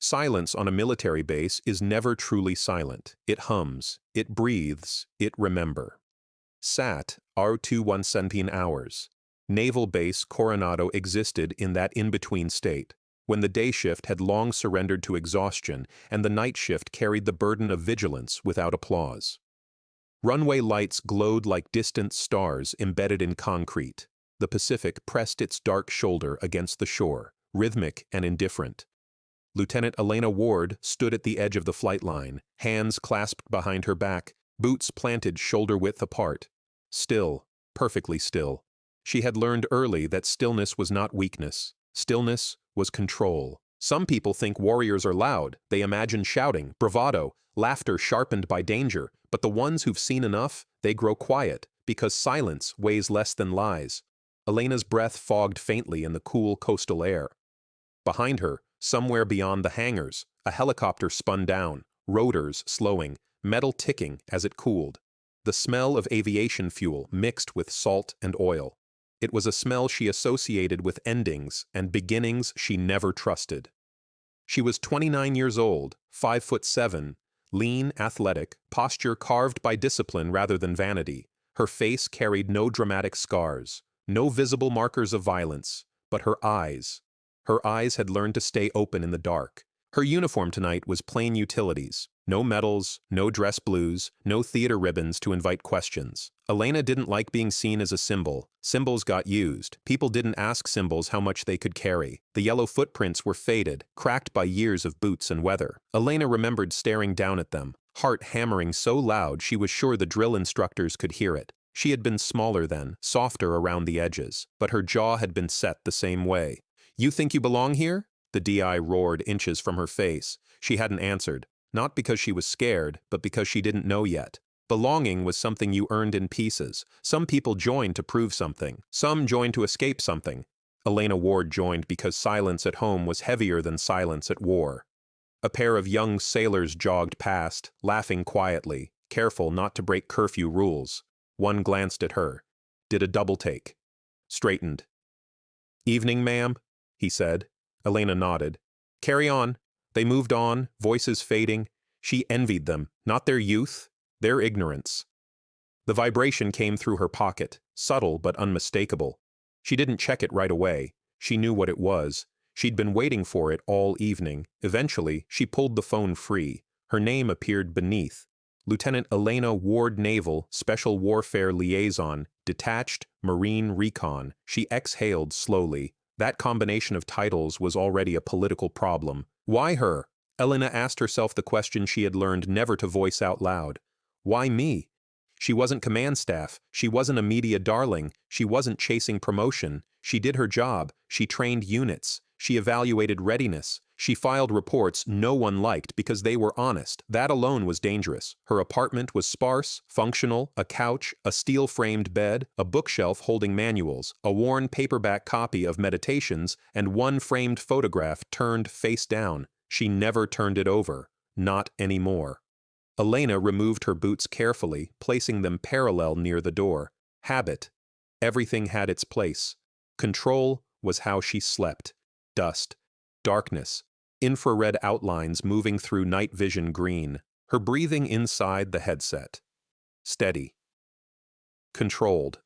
Silence on a military base is never truly silent. It hums, it breathes, it remember. SAT, R2117 hours. Naval Base Coronado existed in that in-between state, when the day shift had long surrendered to exhaustion and the night shift carried the burden of vigilance without applause. Runway lights glowed like distant stars embedded in concrete. The Pacific pressed its dark shoulder against the shore, rhythmic and indifferent. Lieutenant Elena Ward stood at the edge of the flight line, hands clasped behind her back, boots planted shoulder-width apart. Still, perfectly still. She had learned early that stillness was not weakness. Stillness was control. Some people think warriors are loud. They imagine shouting, bravado, laughter sharpened by danger. But the ones who've seen enough, they grow quiet, because silence weighs less than lies. Elena's breath fogged faintly in the cool coastal air. Behind her, somewhere beyond the hangars, a helicopter spun down, rotors slowing, metal ticking as it cooled. The smell of aviation fuel mixed with salt and oil. It was a smell she associated with endings and beginnings she never trusted. She was 29 years old, 5'7", lean, athletic, posture carved by discipline rather than vanity. Her face carried no dramatic scars, no visible markers of violence, but her eyes. Her eyes had learned to stay open in the dark. Her uniform tonight was plain utilities. No medals, no dress blues, no theater ribbons to invite questions. Elena didn't like being seen as a symbol. Symbols got used. People didn't ask symbols how much they could carry. The yellow footprints were faded, cracked by years of boots and weather. Elena remembered staring down at them, heart hammering so loud she was sure the drill instructors could hear it. She had been smaller then, softer around the edges, but her jaw had been set the same way. "You think you belong here?" The DI roared inches from her face. She hadn't answered. Not because she was scared, but because she didn't know yet. Belonging was something you earned in pieces. Some people joined to prove something. Some joined to escape something. Elena Ward joined because silence at home was heavier than silence at war. A pair of young sailors jogged past, laughing quietly, careful not to break curfew rules. One glanced at her. Did a double take. Straightened. "Evening, ma'am," he said. Elena nodded. "Carry on." They moved on, voices fading. She envied them, not their youth, their ignorance. The vibration came through her pocket, subtle but unmistakable. She didn't check it right away. She knew what it was. She'd been waiting for it all evening. Eventually, she pulled the phone free. Her name appeared beneath. Lieutenant Elena Ward, Naval, Special Warfare Liaison, Detached, Marine Recon. She exhaled slowly. That combination of titles was already a political problem. Why her? Elena asked herself the question she had learned never to voice out loud. Why me? She wasn't command staff. She wasn't a media darling. She wasn't chasing promotion. She did her job. She trained units. She evaluated readiness. She filed reports no one liked because they were honest. That alone was dangerous. Her apartment was sparse, functional, a couch, a steel-framed bed, a bookshelf holding manuals, a worn paperback copy of Meditations, and one framed photograph turned face down. She never turned it over. Not anymore. Elena removed her boots carefully, placing them parallel near the door. Habit. Everything had its place. Control was how she slept. Dust. Darkness. Infrared outlines moving through night vision green. Her breathing inside the headset. Steady. Controlled.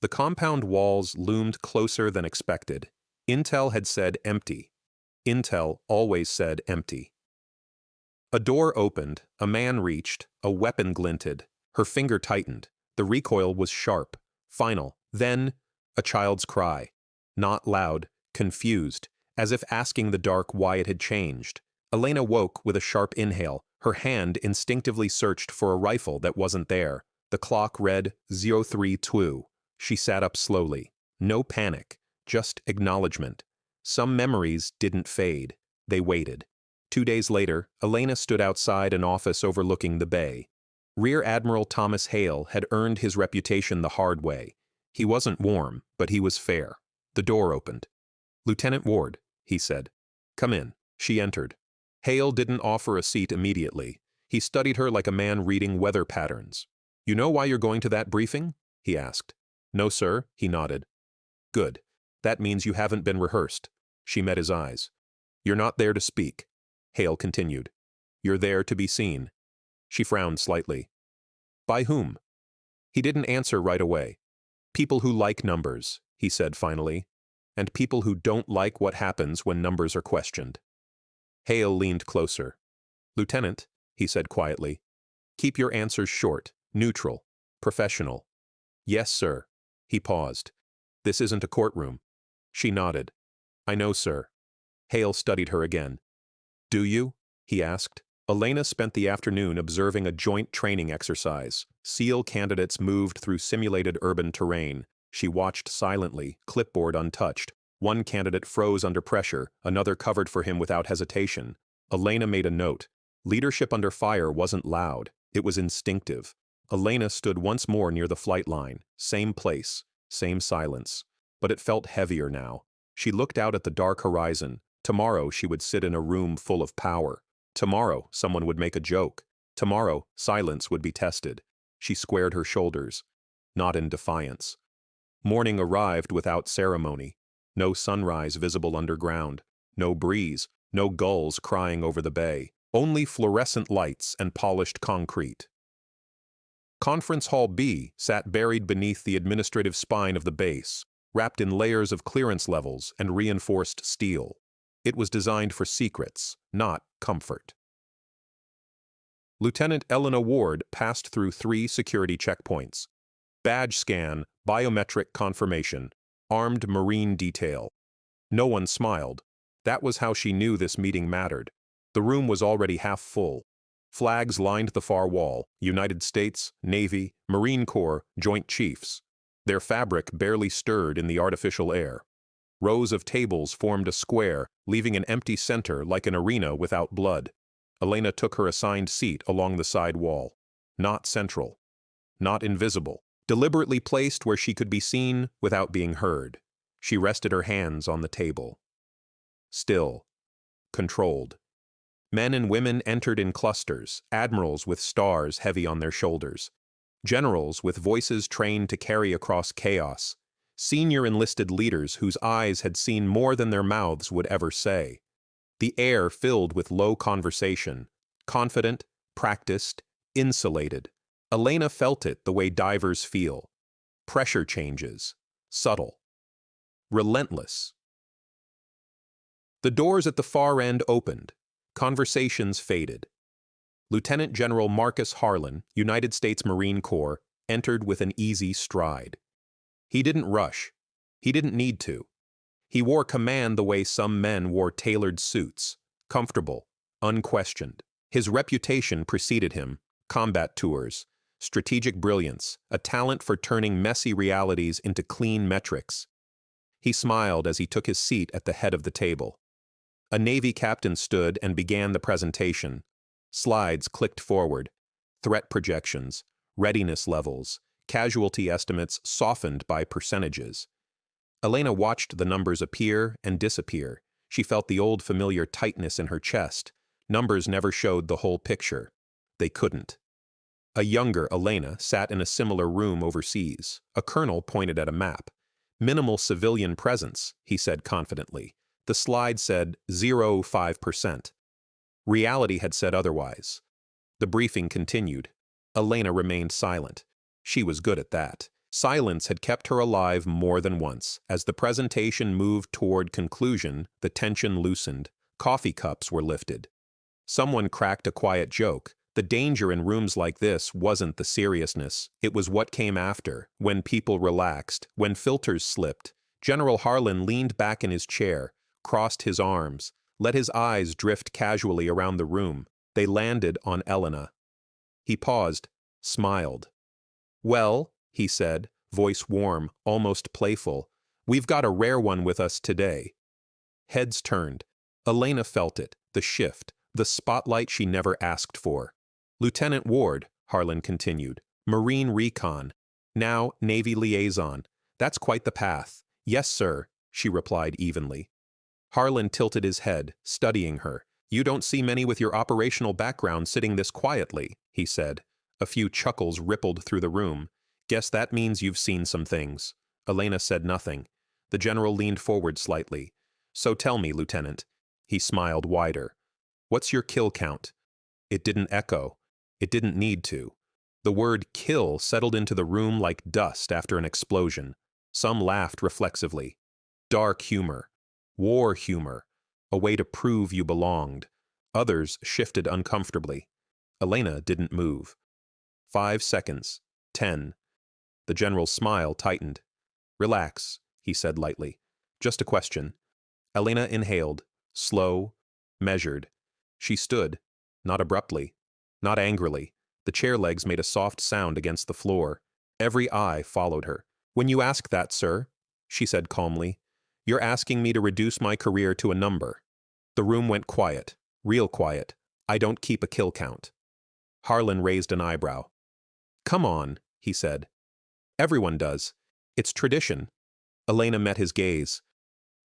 The compound walls loomed closer than expected. Intel had said empty. Intel always said empty. A door opened, a man reached, a weapon glinted. Her finger tightened. The recoil was sharp, final. Then, a child's cry. Not loud, confused, as if asking the dark why it had changed. Elena woke with a sharp inhale. Her hand instinctively searched for a rifle that wasn't there. The clock read 03:02. She sat up slowly. No panic, just acknowledgement. Some memories didn't fade. They waited. 2 days later, Elena stood outside an office overlooking the bay. Rear Admiral Thomas Hale had earned his reputation the hard way. He wasn't warm, but he was fair. The door opened. "Lieutenant Ward," he said. "Come in." She entered. Hale didn't offer a seat immediately. He studied her like a man reading weather patterns. "You know why you're going to that briefing?" he asked. "No, sir," he nodded. "Good. That means you haven't been rehearsed." She met his eyes. You're not there to speak. Hale continued. You're there to be seen. She frowned slightly. By whom? He didn't answer right away. People who like numbers, he said finally, and people who don't like what happens when numbers are questioned. Hale leaned closer. Lieutenant, he said quietly, keep your answers short, neutral, professional. Yes, sir. He paused. This isn't a courtroom. She nodded. I know, sir. Hale studied her again. Do you? He asked. Elena spent the afternoon observing a joint training exercise. SEAL candidates moved through simulated urban terrain. She watched silently, clipboard untouched. One candidate froze under pressure, another covered for him without hesitation. Elena made a note. Leadership under fire wasn't loud. It was instinctive. Elena stood once more near the flight line. Same place, same silence. But it felt heavier now. She looked out at the dark horizon. Tomorrow she would sit in a room full of power. Tomorrow someone would make a joke. Tomorrow silence would be tested. She squared her shoulders. Not in defiance. Morning arrived without ceremony. No sunrise visible underground. No breeze. No gulls crying over the bay. Only fluorescent lights and polished concrete. Conference Hall B sat buried beneath the administrative spine of the base, wrapped in layers of clearance levels and reinforced steel. It was designed for secrets, not comfort. Lieutenant Elena Ward passed through 3 security checkpoints. Badge scan, biometric confirmation, armed Marine detail. No one smiled. That was how she knew this meeting mattered. The room was already half full. Flags lined the far wall, United States, Navy, Marine Corps, Joint Chiefs. Their fabric barely stirred in the artificial air. Rows of tables formed a square, leaving an empty center like an arena without blood. Elena took her assigned seat along the side wall. Not central. Not invisible. Deliberately placed where she could be seen without being heard. She rested her hands on the table. Still. Controlled. Men and women entered in clusters, admirals with stars heavy on their shoulders. Generals with voices trained to carry across chaos. Senior enlisted leaders whose eyes had seen more than their mouths would ever say. The air filled with low conversation, confident, practiced, insulated. Elena felt it the way divers feel. Pressure changes, subtle, relentless. The doors at the far end opened. Conversations faded. Lieutenant General Marcus Harlan, United States Marine Corps, entered with an easy stride. He didn't rush. He didn't need to. He wore command the way some men wore tailored suits, comfortable, unquestioned. His reputation preceded him, combat tours, strategic brilliance, a talent for turning messy realities into clean metrics. He smiled as he took his seat at the head of the table. A Navy captain stood and began the presentation. Slides clicked forward. Threat projections, readiness levels, casualty estimates softened by percentages. Elena watched the numbers appear and disappear. She felt the old familiar tightness in her chest. Numbers never showed the whole picture. They couldn't. A younger Elena sat in a similar room overseas. A colonel pointed at a map. Minimal civilian presence, he said confidently. The slide said 0.5%. Reality had said otherwise. The briefing continued. Elena remained silent. She was good at that. Silence had kept her alive more than once. As the presentation moved toward conclusion, the tension loosened. Coffee cups were lifted. Someone cracked a quiet joke. The danger in rooms like this wasn't the seriousness. It was what came after, when people relaxed, when filters slipped. General Harlan leaned back in his chair, crossed his arms, let his eyes drift casually around the room. They landed on Elena. He paused, smiled. Well, he said, voice warm, almost playful, we've got a rare one with us today. Heads turned. Elena felt it, the shift, the spotlight she never asked for. Lieutenant Ward, Harlan continued, Marine Recon, now Navy Liaison. That's quite the path. Yes, sir, she replied evenly. Harlan tilted his head, studying her. You don't see many with your operational background sitting this quietly, he said. A few chuckles rippled through the room. Guess that means you've seen some things. Elena said nothing. The general leaned forward slightly. So tell me, Lieutenant, He smiled wider. What's your kill count? It didn't echo. It didn't need to. The word kill settled into the room like dust after an explosion. Some laughed reflexively. Dark humor. War humor. A way to prove you belonged. Others shifted uncomfortably. Elena didn't move. 5 seconds. 10. The general's smile tightened. Relax, he said lightly. Just a question. Elena inhaled. Slow. Measured. She stood. Not abruptly. Not angrily. The chair legs made a soft sound against the floor. Every eye followed her. When you ask that, sir, she said calmly, you're asking me to reduce my career to a number. The room went quiet. Real quiet. I don't keep a kill count. Harlan raised an eyebrow. Come on, he said. Everyone does. It's tradition. Elena met his gaze.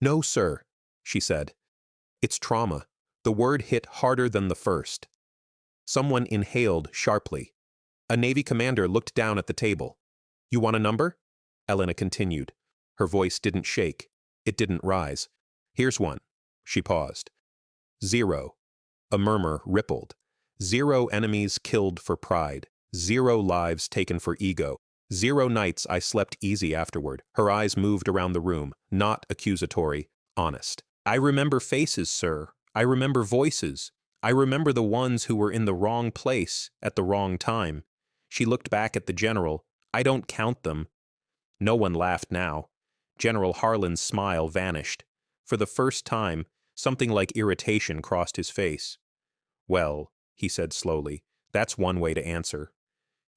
No, sir, she said. It's trauma. The word hit harder than the first. Someone inhaled sharply. A Navy commander looked down at the table. You want a number? Elena continued. Her voice didn't shake. It didn't rise. Here's one. She paused. 0. A murmur rippled. 0 enemies killed for pride. 0 lives taken for ego. 0 nights I slept easy afterward. Her eyes moved around the room, not accusatory, honest. I remember faces, sir. I remember voices. I remember the ones who were in the wrong place at the wrong time. She looked back at the general. I don't count them. No one laughed now. General Harlan's smile vanished. For the first time, something like irritation crossed his face. Well, he said slowly, that's one way to answer.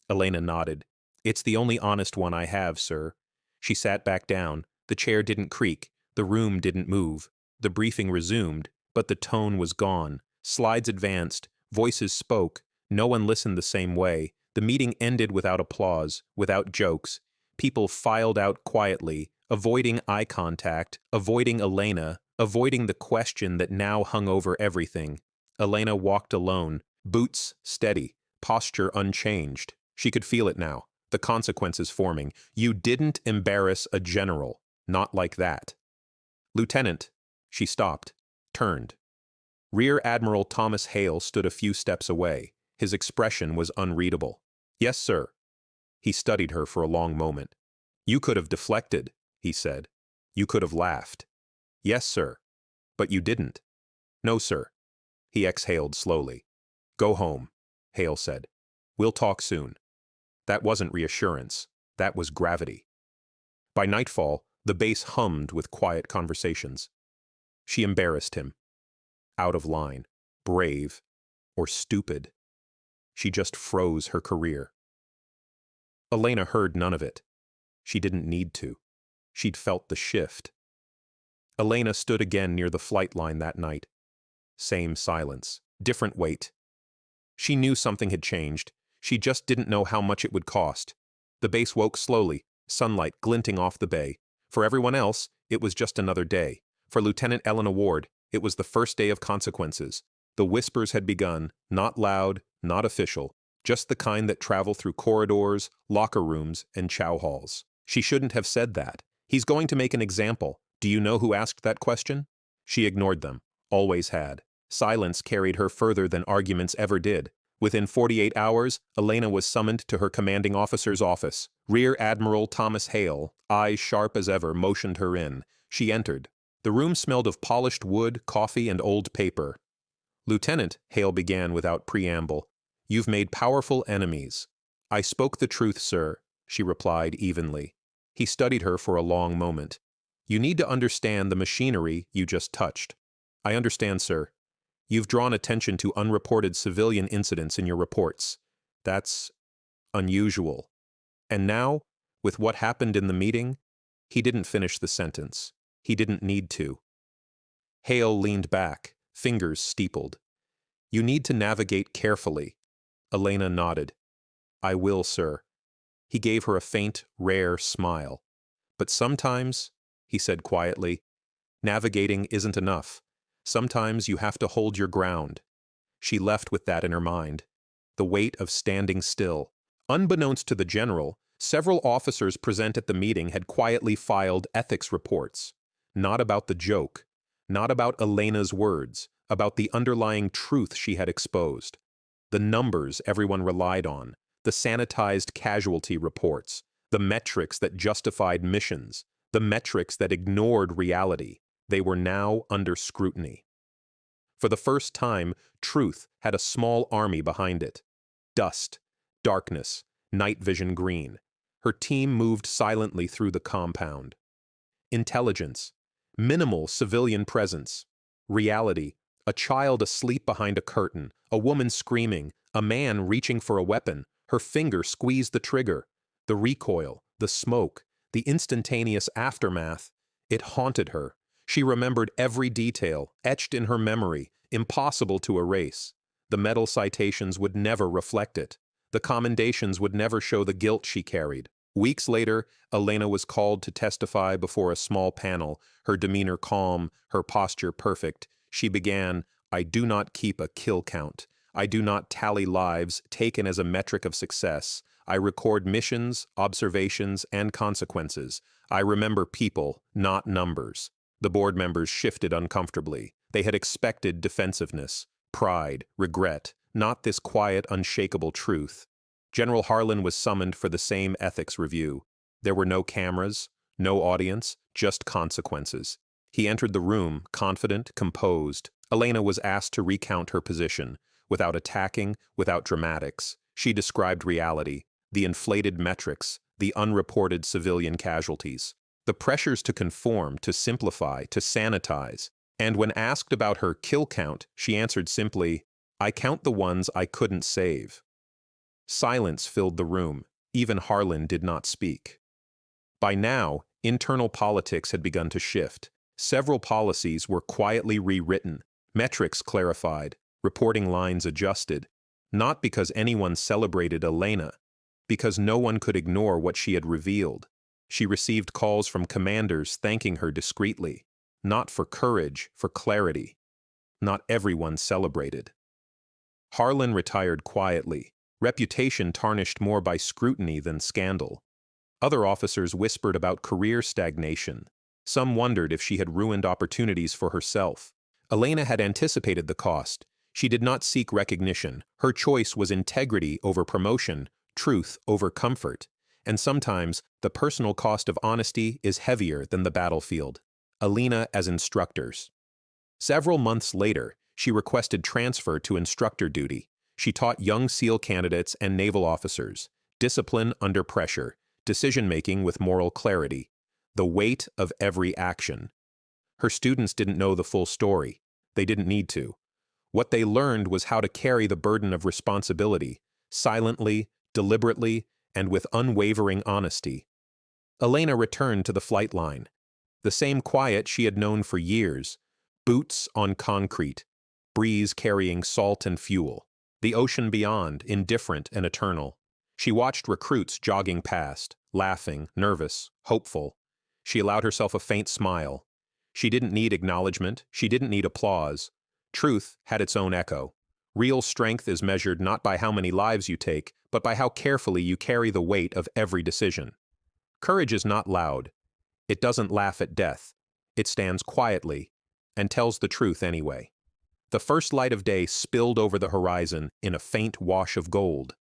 Elena nodded. It's the only honest one I have, sir. She sat back down. The chair didn't creak. The room didn't move. The briefing resumed, but the tone was gone. Slides advanced. Voices spoke. No one listened the same way. The meeting ended without applause, without jokes. People filed out quietly, avoiding eye contact, avoiding Elena, avoiding the question that now hung over everything. Elena walked alone, boots steady, posture unchanged. She could feel it now, the consequences forming. You didn't embarrass a general, not like that. Lieutenant, she stopped, turned. Rear Admiral Thomas Hale stood a few steps away. His expression was unreadable. Yes, sir. He studied her for a long moment. You could have deflected, he said. You could have laughed. Yes, sir. But you didn't. No, sir. He exhaled slowly. Go home, Hale said. We'll talk soon. That wasn't reassurance. That was gravity. By nightfall, the base hummed with quiet conversations. She embarrassed him. Out of line, brave, or stupid. She just froze her career. Elena heard none of it. She didn't need to. She'd felt the shift. Elena stood again near the flight line that night. Same silence, different weight. She knew something had changed. She just didn't know how much it would cost. The base woke slowly, sunlight glinting off the bay. For everyone else, it was just another day. For Lieutenant Elena Ward, it was the first day of consequences. The whispers had begun, not loud, not official, just the kind that travel through corridors, locker rooms, and chow halls. She shouldn't have said that. He's going to make an example. Do you know who asked that question? She ignored them. Always had. Silence carried her further than arguments ever did. Within 48 hours, Elena was summoned to her commanding officer's office. Rear Admiral Thomas Hale, eyes sharp as ever, motioned her in. She entered. The room smelled of polished wood, coffee, and old paper. Lieutenant, Hale began without preamble, you've made powerful enemies. I spoke the truth, sir, she replied evenly. He studied her for a long moment. You need to understand the machinery you just touched. I understand, sir. You've drawn attention to unreported civilian incidents in your reports. That's unusual. And now, with what happened in the meeting, he didn't finish the sentence. He didn't need to. Hale leaned back, fingers steepled. You need to navigate carefully. Elena nodded. I will, sir. He gave her a faint, rare smile. But sometimes, he said quietly, navigating isn't enough. Sometimes you have to hold your ground. She left with that in her mind. The weight of standing still. Unbeknownst to the general, several officers present at the meeting had quietly filed ethics reports. Not about the joke. Not about Elena's words, about the underlying truth she had exposed. The numbers everyone relied on, the sanitized casualty reports, the metrics that justified missions, the metrics that ignored reality, they were now under scrutiny. For the first time, truth had a small army behind it. Dust, darkness, night vision green. Her team moved silently through the compound. Intelligence, minimal civilian presence. Reality, a child asleep behind a curtain, a woman screaming, a man reaching for a weapon, her finger squeezed the trigger. The recoil, the smoke, the instantaneous aftermath, it haunted her. She remembered every detail, etched in her memory, impossible to erase. The medal citations would never reflect it. The commendations would never show the guilt she carried. Weeks later, Elena was called to testify before a small panel, her demeanor calm, her posture perfect. She began, "I do not keep a kill count. I do not tally lives taken as a metric of success. I record missions, observations, and consequences. I remember people, not numbers." The board members shifted uncomfortably. They had expected defensiveness, pride, regret, not this quiet, unshakable truth. General Harlan was summoned for the same ethics review. There were no cameras, no audience, just consequences. He entered the room, confident, composed. Elena was asked to recount her position. Without attacking, without dramatics, she described reality, the inflated metrics, the unreported civilian casualties, the pressures to conform, to simplify, to sanitize. And when asked about her kill count, she answered simply, "I count the ones I couldn't save." Silence filled the room. Even Harlan did not speak. By now, internal politics had begun to shift. Several policies were quietly rewritten, metrics clarified, reporting lines adjusted, not because anyone celebrated Elena, because no one could ignore what she had revealed. She received calls from commanders thanking her discreetly, not for courage, for clarity. Not everyone celebrated. Harlan retired quietly, reputation tarnished more by scrutiny than scandal. Other officers whispered about career stagnation. Some wondered if she had ruined opportunities for herself. Elena had anticipated the cost. She did not seek recognition. Her choice was integrity over promotion, truth over comfort. And sometimes, the personal cost of honesty is heavier than the battlefield. Elena as instructors. Several months later, she requested transfer to instructor duty. She taught young SEAL candidates and naval officers, discipline under pressure, decision-making with moral clarity, the weight of every action. Her students didn't know the full story. They didn't need to. What they learned was how to carry the burden of responsibility, silently, deliberately, and with unwavering honesty. Elena returned to the flight line. The same quiet she had known for years, boots on concrete, breeze carrying salt and fuel, the ocean beyond, indifferent and eternal. She watched recruits jogging past, laughing, nervous, hopeful. She allowed herself a faint smile. She didn't need acknowledgement, she didn't need applause. Truth had its own echo. Real strength is measured not by how many lives you take, but by how carefully you carry the weight of every decision. Courage is not loud. It doesn't laugh at death. It stands quietly and tells the truth anyway. The first light of day spilled over the horizon in a faint wash of gold.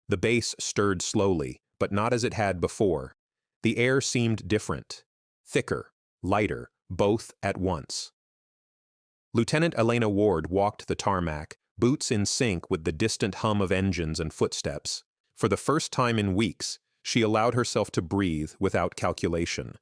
The base stirred slowly, but not as it had before. The air seemed different, thicker, lighter, both at once. Lieutenant Elena Ward walked the tarmac, boots in sync with the distant hum of engines and footsteps. For the first time in weeks, she allowed herself to breathe without calculation.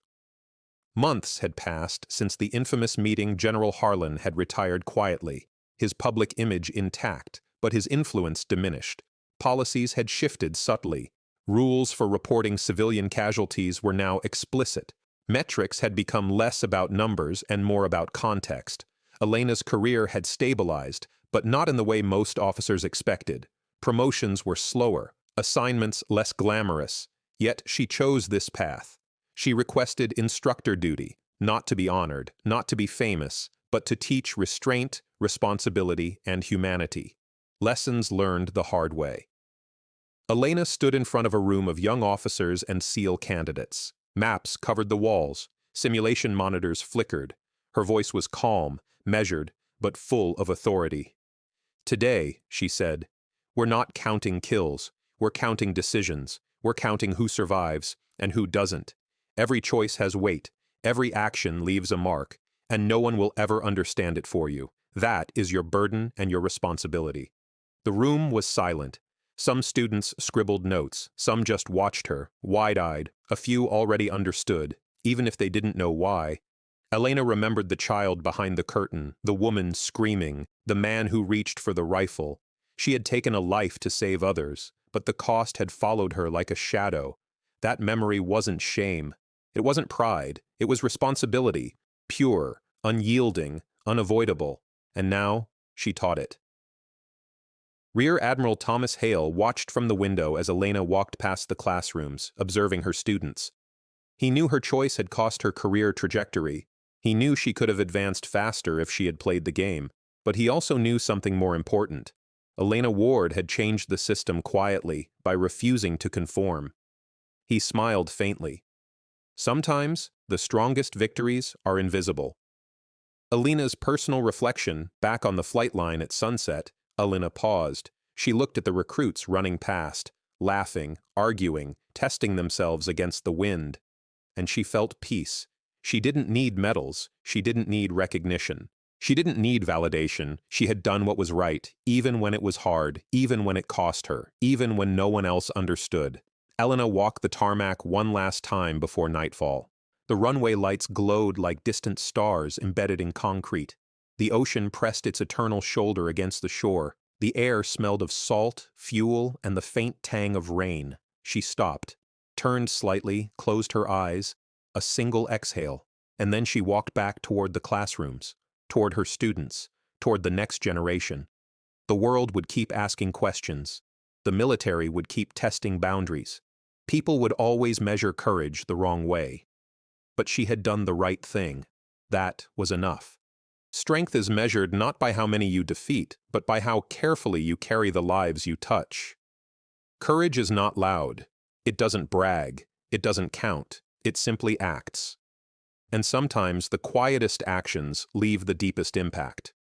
Months had passed since the infamous meeting General Harlan had retired quietly, his public image intact, but his influence diminished. Policies had shifted subtly. Rules for reporting civilian casualties were now explicit. Metrics had become less about numbers and more about context. Elena's career had stabilized, but not in the way most officers expected. Promotions were slower, assignments less glamorous, yet she chose this path. She requested instructor duty, not to be honored, not to be famous, but to teach restraint, responsibility, and humanity. Lessons learned the hard way. Elena stood in front of a room of young officers and SEAL candidates. Maps covered the walls. Simulation monitors flickered. Her voice was calm, measured, but full of authority. "Today," she said, "we're not counting kills. We're counting decisions. We're counting who survives and who doesn't. Every choice has weight. Every action leaves a mark, and no one will ever understand it for you. That is your burden and your responsibility." The room was silent. Some students scribbled notes, some just watched her, wide-eyed. A few already understood, even if they didn't know why. Elena remembered the child behind the curtain, the woman screaming, the man who reached for the rifle. She had taken a life to save others, but the cost had followed her like a shadow. That memory wasn't shame. It wasn't pride. It was responsibility, pure, unyielding, unavoidable. And now she taught it. Rear Admiral Thomas Hale watched from the window as Elena walked past the classrooms, observing her students. He knew her choice had cost her career trajectory. He knew she could have advanced faster if she had played the game, but he also knew something more important. Elena Ward had changed the system quietly by refusing to conform. He smiled faintly. Sometimes, the strongest victories are invisible. Elena's personal reflection, back on the flight line at sunset. Elena paused. She looked at the recruits running past, laughing, arguing, testing themselves against the wind. And she felt peace. She didn't need medals. She didn't need recognition. She didn't need validation. She had done what was right, even when it was hard, even when it cost her, even when no one else understood. Elena walked the tarmac one last time before nightfall. The runway lights glowed like distant stars embedded in concrete. The ocean pressed its eternal shoulder against the shore. The air smelled of salt, fuel, and the faint tang of rain. She stopped, turned slightly, closed her eyes, a single exhale, and then she walked back toward the classrooms, toward her students, toward the next generation. The world would keep asking questions. The military would keep testing boundaries. People would always measure courage the wrong way. But she had done the right thing. That was enough. Strength is measured not by how many you defeat, but by how carefully you carry the lives you touch. Courage is not loud. It doesn't brag. It doesn't count. It simply acts. And sometimes the quietest actions leave the deepest impact.